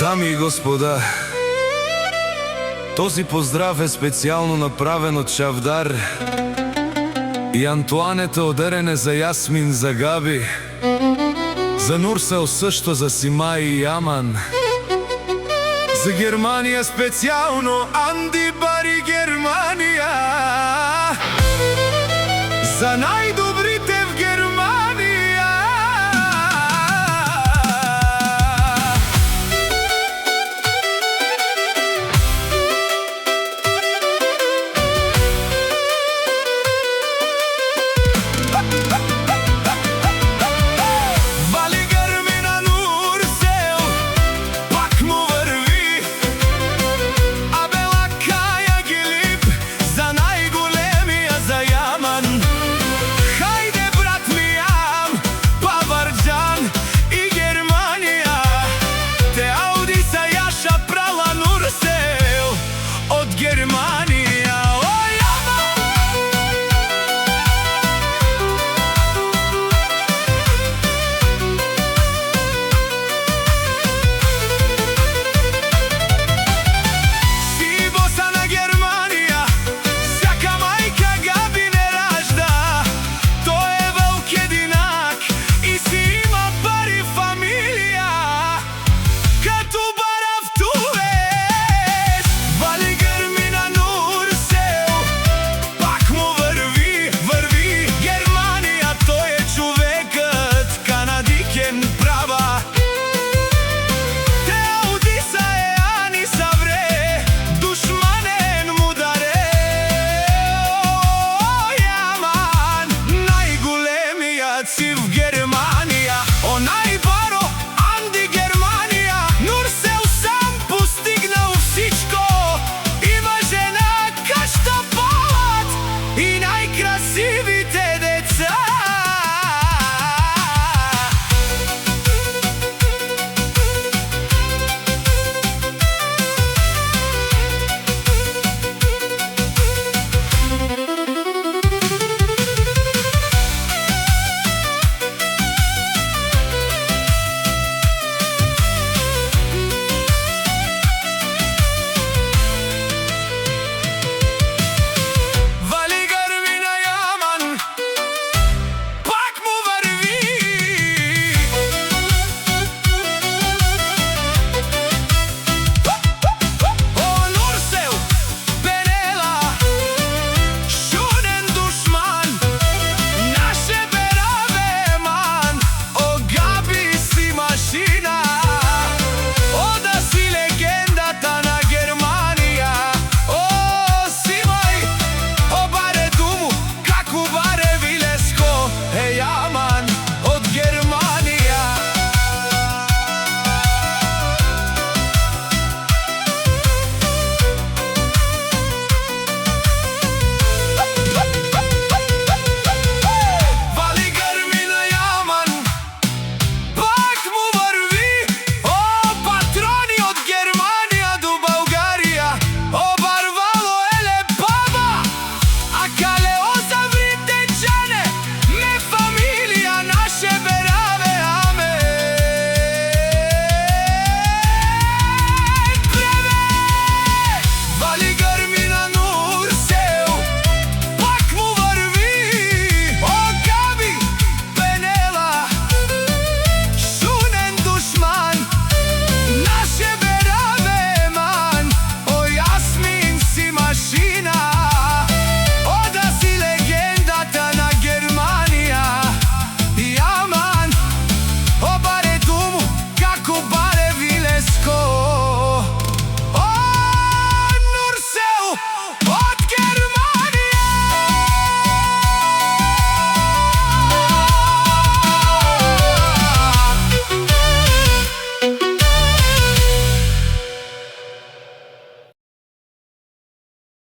Дами и господа, този поздрав е специјално направен од Чавдар и Антуанета од Ерене за Јасмин, за Габи, за Нурсел също, за Симај и Аман, за Германија специјално, Анди Бари Германија, за најдобрите в Германија. Вали грми на Нурсел, пак му върви, а Бела Каја Гилип за најголемија, за Јаман. Хајде брат ми Јам, Паварџан и Германија, те Ауди са Јаша прала Нурсел од Германија. О, Јаман! Си боса на Германија, сака мајка Габи не ражда. Тој е велик единак и си има пари фамилија, като барав тувес. Вали грми на Нурсел, пак му върви, върви Германија. Тој е човекот канадикен права.